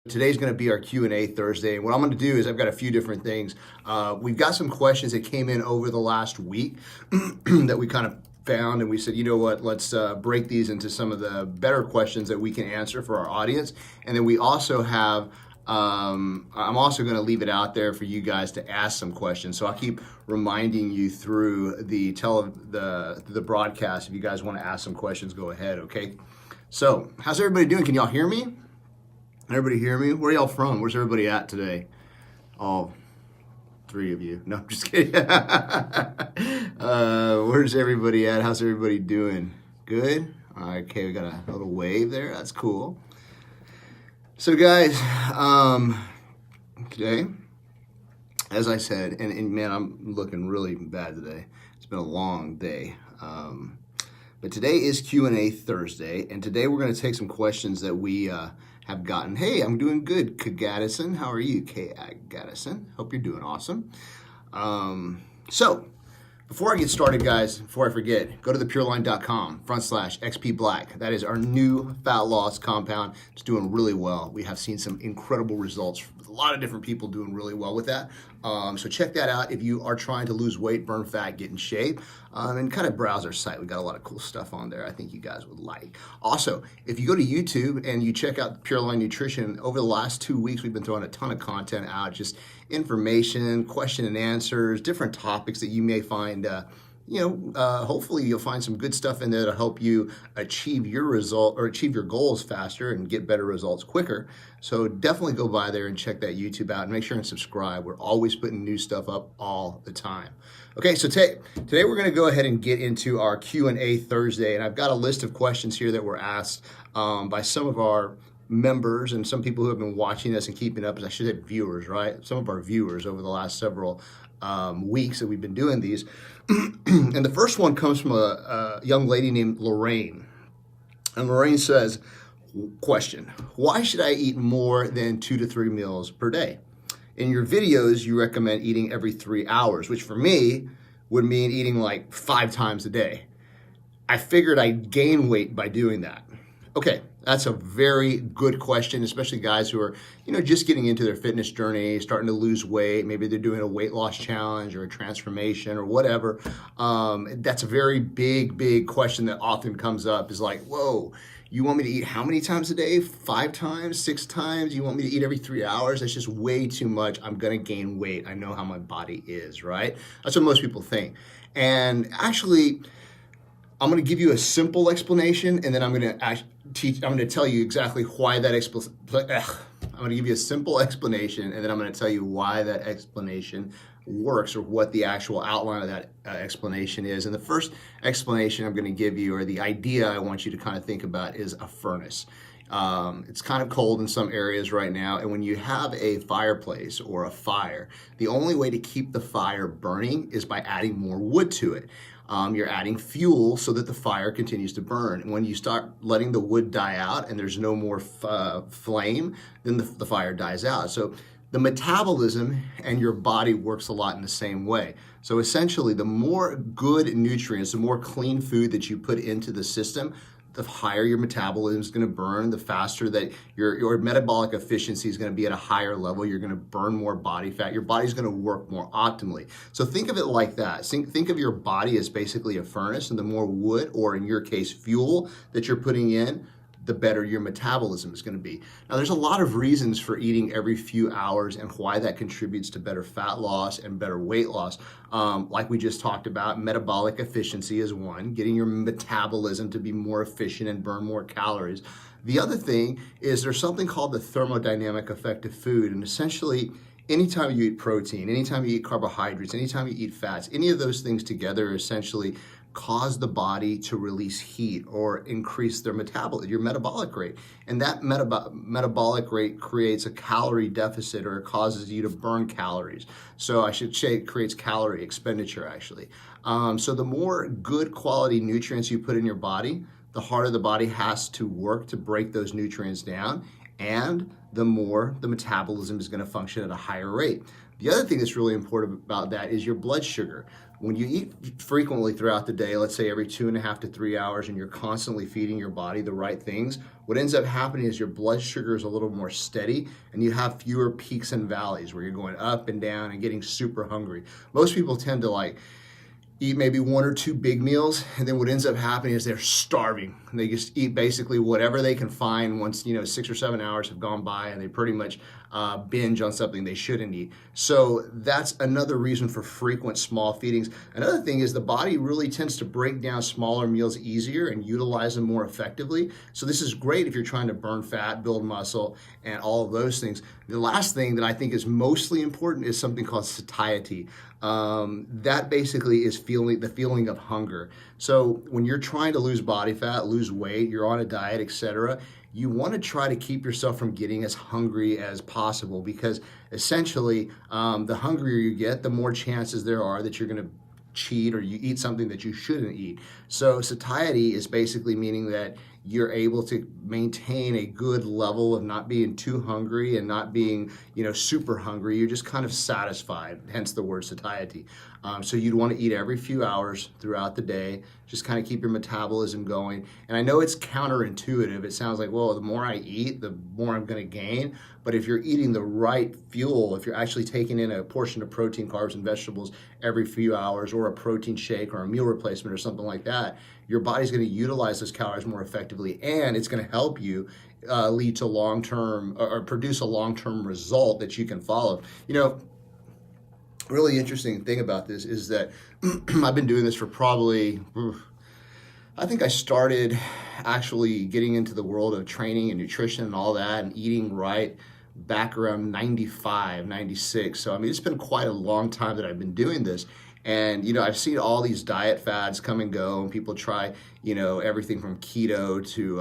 Today's going to be our Q&A Thursday. And what I'm going to do is I've got a few different things. We've got some questions that came in over the last week that we kind of found, and we said, you know what, let's break these into some of the better questions that we can answer for our audience. And then we also have, I'm also going to leave it out there for you guys to ask some questions. So I'll keep reminding you through the broadcast. If you guys want to ask some questions, go ahead, okay? So how's everybody doing? Can y'all hear me? Everybody hear me? Where y'all from? Where's everybody at today? All three of you. No, I'm just kidding. Where's everybody at? How's everybody doing? Good? Okay, we got a little wave there. That's cool. So guys, today, as I said, and man, I'm looking really bad today. It's been a long day. But today is Q&A Thursday, and today we're going to take some questions that we have gotten. Hey, I'm doing good, K. Gaddison. How are you, K. Gaddison? Hope you're doing awesome. So, before I get started, guys, before I forget, go to thepureline.com/XP Black. That is our new fat loss compound. It's doing really well. We have seen some incredible results. A lot of different people doing really well with that. So check that out if you are trying to lose weight, burn fat, get in shape, and kind of browse our site. We've got a lot of cool stuff on there I think you guys would like. Also, if you go to YouTube and you check out Pureline Nutrition, over the last 2 weeks, we've been throwing a ton of content out, just information, question and answers, different topics that you may find hopefully you'll find some good stuff in there to help you achieve your result or achieve your goals faster and get better results quicker. So definitely go by there and check that YouTube out and make sure and subscribe. We're always putting new stuff up all the time. Okay, so today we're going to go ahead and get into our Q&A Thursday, and I've got a list of questions here that were asked by some of our members and some people who have been watching us and keeping up, as I should say viewers, right? Some of our viewers over the last several weeks that we've been doing these. And the first one comes from a young lady named Lorraine. And Lorraine says, question, why should I eat more than 2 to 3 meals per day? In your videos, you recommend eating every 3 hours, which for me would mean eating like 5 times a day. I figured I'd gain weight by doing that. Okay, that's a very good question, especially guys who are, just getting into their fitness journey, starting to lose weight. Maybe they're doing a weight loss challenge or a transformation or whatever. That's a very big question that often comes up is like, whoa, you want me to eat how many times a day? 5 times, 6 times? You want me to eat every 3 hours? That's just way too much. I'm going to gain weight. I know how my body is, right? That's what most people think. And actually, I'm going to give you a simple explanation, and then I'm going to tell you exactly why that I'm going to give you a simple explanation, and then I'm going to tell you why that explanation works or what the actual outline of that explanation is. And the first explanation I'm going to give you, or the idea I want you to kind of think about, is a furnace. It's kind of cold in some areas right now, and when you have a fireplace or a fire, the only way to keep the fire burning is by adding more wood to it. You're adding fuel so that the fire continues to burn. And when you start letting the wood die out and there's no more flame, then the fire dies out. So the metabolism and your body works a lot in the same way. So essentially, the more good nutrients, the more clean food that you put into the system, the higher your metabolism is going to burn, the faster that your metabolic efficiency is going to be at a higher level. You're going to burn more body fat. Your body's going to work more optimally. So think of it like that. Think of your body as basically a furnace, and the more wood, or in your case, fuel that you're putting in, the better your metabolism is going to be. Now, there's a lot of reasons for eating every few hours and why that contributes to better fat loss and better weight loss. Like we just talked about, metabolic efficiency is one, getting your metabolism to be more efficient and burn more calories. The other thing is there's something called the thermodynamic effect of food, and essentially, anytime you eat protein, anytime you eat carbohydrates, anytime you eat fats, any of those things together essentially cause the body to release heat or increase their your metabolic rate. And that metabolic rate creates a calorie deficit, or it causes you to burn calories. So I should say it creates calorie expenditure, actually. So the more good quality nutrients you put in your body, the harder the body has to work to break those nutrients down, and the more the metabolism is going to function at a higher rate. The other thing that's really important about that is your blood sugar. when you eat frequently throughout the day, let's say every 2.5 to 3 hours, and you're constantly feeding your body the right things, what ends up happening is your blood sugar is a little more steady and you have fewer peaks and valleys where you're going up and down and getting super hungry. Most people tend to eat maybe 1 or 2 big meals, and then what ends up happening is they're starving. And they just eat basically whatever they can find once 6 or 7 hours have gone by, and they pretty much binge on something they shouldn't eat. So that's another reason for frequent small feedings. Another thing is the body really tends to break down smaller meals easier and utilize them more effectively. So this is great if you're trying to burn fat, build muscle, and all of those things. The last thing that I think is mostly important is something called satiety. That basically is the feeling of hunger. So when you're trying to lose body fat, lose weight, you're on a diet, etc., you want to try to keep yourself from getting as hungry as possible, because essentially the hungrier you get, the more chances there are that you're going to cheat or you eat something that you shouldn't eat. So satiety is basically meaning that you're able to maintain a good level of not being too hungry and not being, super hungry. You're just kind of satisfied, hence the word satiety. So you'd want to eat every few hours throughout the day, just kind of keep your metabolism going. And I know it's counterintuitive. It sounds like, well, the more I eat, the more I'm going to gain. But if you're eating the right fuel, if you're actually taking in a portion of protein, carbs, and vegetables every few hours, or a protein shake or a meal replacement or something like that, your body's going to utilize those calories more effectively, and it's going to help you lead to long-term or produce a long-term result that you can follow. Really interesting thing about this is that I've been doing this for probably, I think I started actually getting into the world of training and nutrition and all that and eating right back around 95, 96. So, it's been quite a long time that I've been doing this. And, I've seen all these diet fads come and go, and people try, everything from keto to,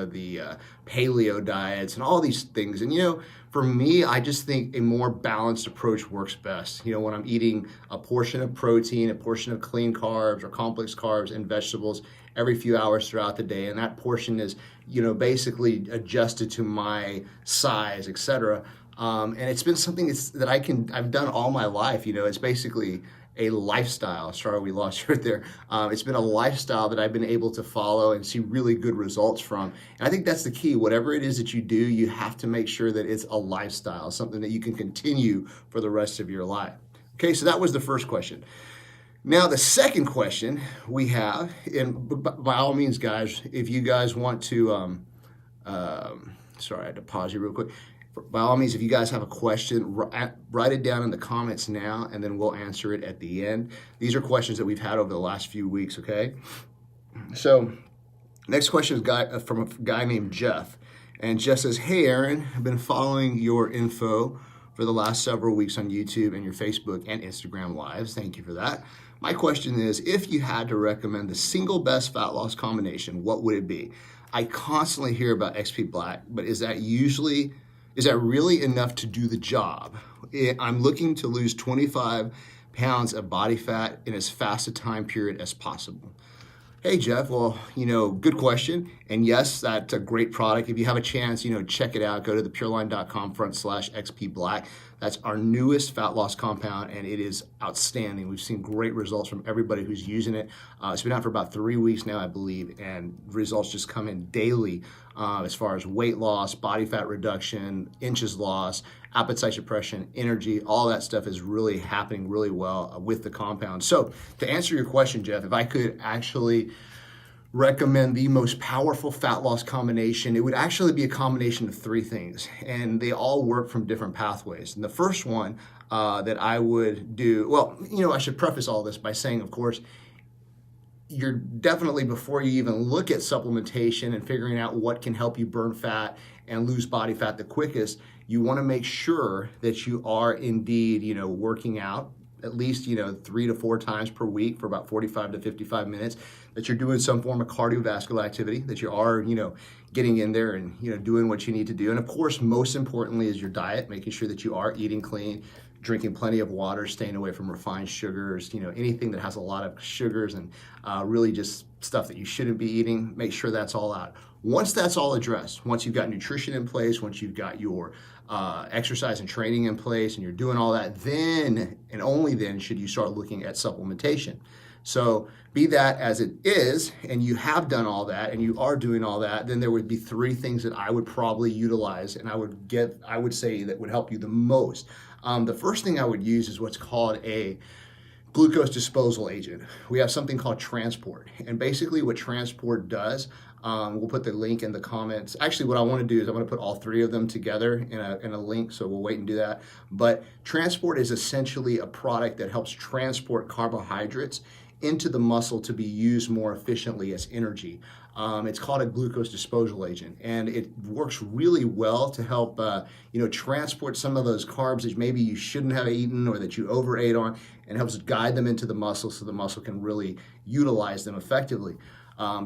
the paleo diets and all these things. And, for me, I just think a more balanced approach works best. When I'm eating a portion of protein, a portion of clean carbs or complex carbs and vegetables every few hours throughout the day, and that portion is, basically adjusted to my size, etc. And it's been something that I've done all my life. It's basically a lifestyle. Sorry, we lost you right there. It's been a lifestyle that I've been able to follow and see really good results from. And I think that's the key. Whatever it is that you do, you have to make sure that it's a lifestyle, something that you can continue for the rest of your life. Okay, so that was the first question. Now, the second question we have, and by all means, guys, if you guys want to, sorry, I had to pause you real quick. By all means, if you guys have a question, write it down in the comments now, and then we'll answer it at the end. These are questions that we've had over the last few weeks, okay? So, next question is from a guy named Jeff. And Jeff says, "Hey, Aaron, I've been following your info for the last several weeks on YouTube and your Facebook and Instagram lives. Thank you for that. My question is, if you had to recommend the single best fat loss combination, what would it be? I constantly hear about XP Black, but is that really enough to do the job? I'm looking to lose 25 pounds of body fat in as fast a time period as possible." Hey, Jeff, well, good question. And yes, that's a great product. If you have a chance, check it out. Go to thepureline.com/XP Black. That's our newest fat loss compound, and it is outstanding. We've seen great results from everybody who's using it. It's been out for about 3 weeks now, I believe, and results just come in daily as far as weight loss, body fat reduction, inches lost, appetite suppression, energy, all that stuff is really happening really well with the compound. So to answer your question, Jeff, if I could actually recommend the most powerful fat loss combination, it would actually be a combination of 3 things, and they all work from different pathways. And the first one that I would do, well, I should preface all this by saying, of course, you're definitely, before you even look at supplementation and figuring out what can help you burn fat and lose body fat the quickest, you want to make sure that you are indeed, working out at least, 3 to 4 times per week for about 45 to 55 minutes, that you're doing some form of cardiovascular activity, that you are, getting in there and, doing what you need to do. And of course, most importantly is your diet, making sure that you are eating clean, drinking plenty of water, staying away from refined sugars, anything that has a lot of sugars and really just stuff that you shouldn't be eating. Make sure that's all out. Once that's all addressed, once you've got nutrition in place, once you've got your exercise and training in place and you're doing all that, then and only then should you start looking at supplementation. So be that as it is, and you have done all that and you are doing all that, then there would be three things that I would probably utilize and I would say that would help you the most. The first thing I would use is what's called a glucose disposal agent. We have something called Transport. And basically what Transport does, we'll put the link in the comments. Actually, what I want to do is I'm going to put all three of them together in a link, so we'll wait and do that. But Transport is essentially a product that helps transport carbohydrates into the muscle to be used more efficiently as energy. It's called a glucose disposal agent, and it works really well to help transport some of those carbs that maybe you shouldn't have eaten or that you overate on, and helps guide them into the muscle so the muscle can really utilize them effectively.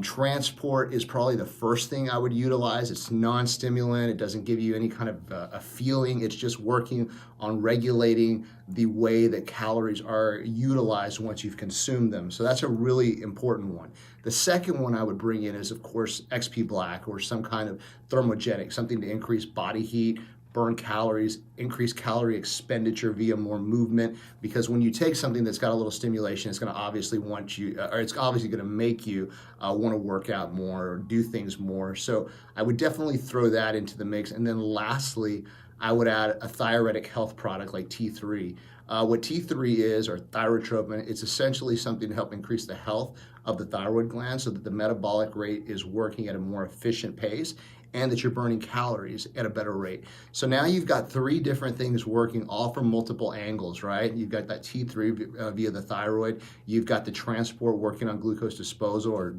Transport is probably the first thing I would utilize. It's non-stimulant. It doesn't give you any kind of a feeling. It's just working on regulating the way that calories are utilized once you've consumed them. So that's a really important one. The second one I would bring in is, of course, XP Black or some kind of thermogenic, something to increase body heat, burn calories, increase calorie expenditure via more movement, because when you take something that's got a little stimulation, it's going to obviously it's obviously going to make you want to work out more or do things more. So I would definitely throw that into the mix. And then lastly, I would add a thyroidic health product like T3. What T3 is, or thyrotropin, it's essentially something to help increase the health of the thyroid gland so that the metabolic rate is working at a more efficient pace and that you're burning calories at a better rate. So now you've got three different things working all from multiple angles, right? You've got that T3 via the thyroid. You've got the Transport working on glucose disposal or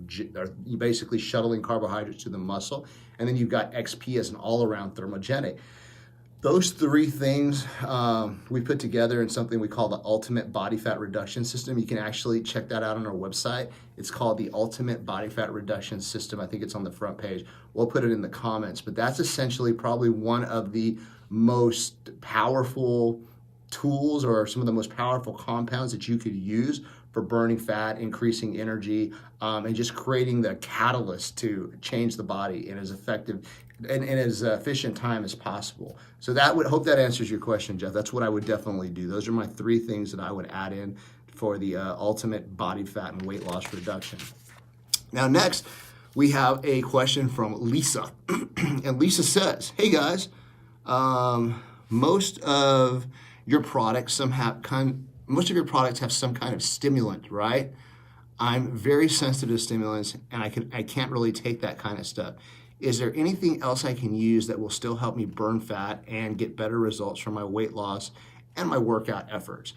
basically shuttling carbohydrates to the muscle. And then you've got XP as an all-around thermogenic. Those three things we put together in something we call the Ultimate Body Fat Reduction System. You can actually check that out on our website. It's called the Ultimate Body Fat Reduction System. I think it's on the front page. We'll put it in the comments. But that's essentially probably one of the most powerful tools or some of the most powerful compounds that you could use for burning fat, increasing energy, and just creating the catalyst to change the body in as effective and as efficient time as possible. So hope that answers your question, Jeff. That's what I would definitely do. Those are my three things that I would add in for the ultimate body fat and weight loss reduction. Now, next, we have a question from Lisa. And Lisa says, hey guys, most of your products have some kind of stimulant, right? I'm very sensitive to stimulants, and I can't really take that kind of stuff. Is there anything else I can use that will still help me burn fat and get better results from my weight loss and my workout efforts?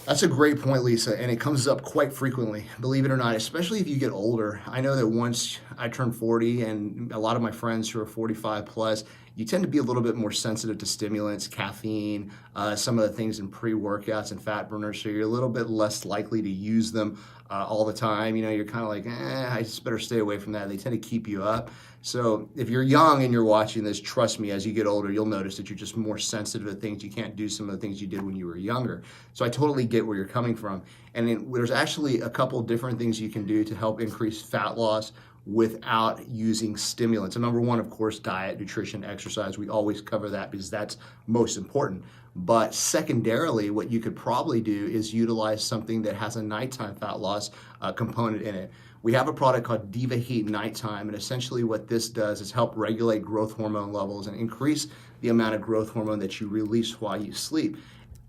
That's a great point, Lisa, and it comes up quite frequently, believe it or not, especially if you get older. I know that once I turned 40, and a lot of my friends who are 45 plus, you tend to be a little bit more sensitive to stimulants, caffeine, some of the things in pre-workouts and fat burners, so you're a little bit less likely to use them all the time. You're kind of like, I just better stay away from that. They tend to keep you up. So if you're young and you're watching this, trust me, as you get older, you'll notice that you're just more sensitive to things. You can't do some of the things you did when you were younger. So I totally get where you're coming from. And there's actually a couple different things you can do to help increase fat loss without using stimulants. And number one, of course, diet, nutrition, exercise. We always cover that because that's most important. But secondarily, what you could probably do is utilize something that has a nighttime fat loss component in it. We have a product called Diva Heat Nighttime, and essentially what this does is help regulate growth hormone levels and increase the amount of growth hormone that you release while you sleep.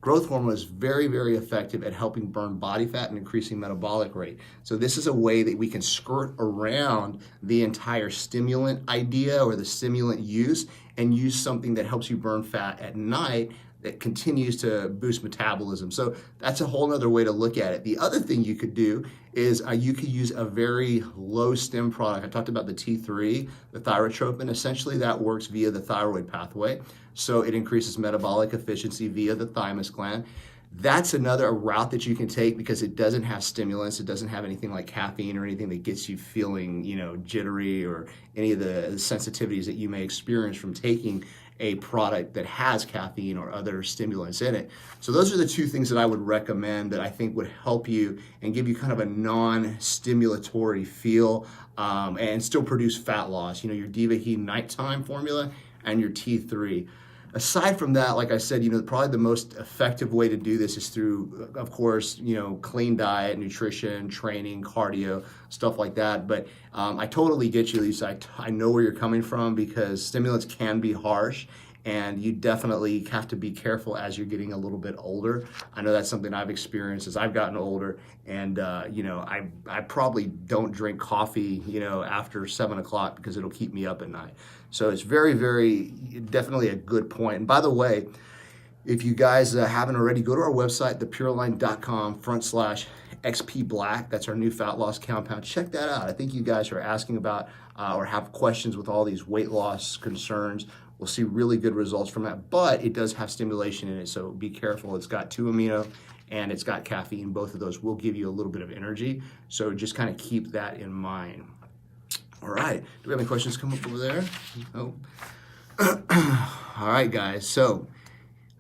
Growth hormone is very, very effective at helping burn body fat and increasing metabolic rate. So this is a way that we can skirt around the entire stimulant idea or the stimulant use and use something that helps you burn fat at night that continues to boost metabolism. So that's a whole other way to look at it. The other thing you could do is you could use a very low stim product. I talked about the T3, the thyrotropin. Essentially that works via the thyroid pathway. So it increases metabolic efficiency via the thymus gland. That's another route that you can take because it doesn't have stimulants. It doesn't have anything like caffeine or anything that gets you feeling, jittery or any of the sensitivities that you may experience from taking a product that has caffeine or other stimulants in it. So those are the two things that I would recommend that I think would help you and give you kind of a non-stimulatory feel and still produce fat loss. You know, your Diva Heat nighttime formula and your T3. Aside from that, like I said, you know, probably the most effective way to do this is through, of course, you know, clean diet, nutrition, training, cardio, stuff like that. But I totally get you, Lisa. I know where you're coming from because stimulants can be harsh, and you definitely have to be careful as you're getting a little bit older. I know that's something I've experienced as I've gotten older, and you know, I probably don't drink coffee, you know, after 7 o'clock because it'll keep me up at night. So it's very, very, definitely a good point. And by the way, if you guys haven't already, go to our website, thepureline.com/XP Black. That's our new fat loss compound. Check that out. I think you guys are asking about or have questions with all these weight loss concerns. We'll see really good results from that, but it does have stimulation in it, so be careful. It's got 2 amino and it's got caffeine. Both of those will give you a little bit of energy, so just kind of keep that in mind. All right, do we have any questions come up over there? No. All right, guys, so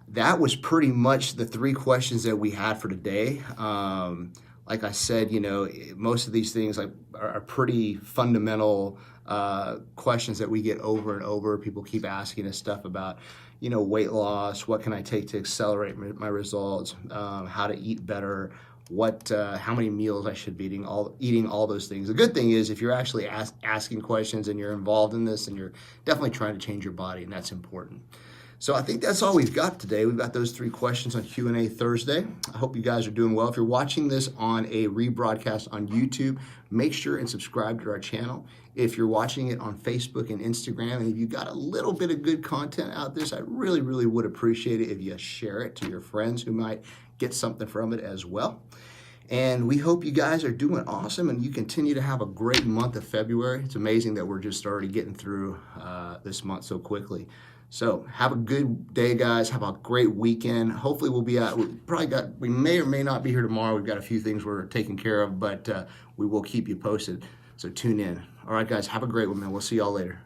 that was pretty much the 3 questions that we had for today. Like I said, you know, most of these things are pretty fundamental questions that we get over and over. People keep asking us stuff about, you know, weight loss, what can I take to accelerate my results, how to eat better, how many meals I should be eating all those things. The good thing is if you're actually asking questions and you're involved in this, and you're definitely trying to change your body, and that's important. So I think that's all we've got today. We've got those 3 questions on Q&A Thursday. I hope you guys are doing well. If you're watching this on a rebroadcast on YouTube, make sure and subscribe to our channel. If you're watching it on Facebook and Instagram, and if you got a little bit of good content out there, I really, really would appreciate it if you share it to your friends who might get something from it as well. And we hope you guys are doing awesome and you continue to have a great month of February. It's amazing that we're just already getting through this month so quickly. So have a good day, guys. Have a great weekend. Hopefully we'll be out. We may or may not be here tomorrow. We've got a few things we're taking care of, but we will keep you posted. So tune in. All right, guys, have a great one, man. We'll see y'all later.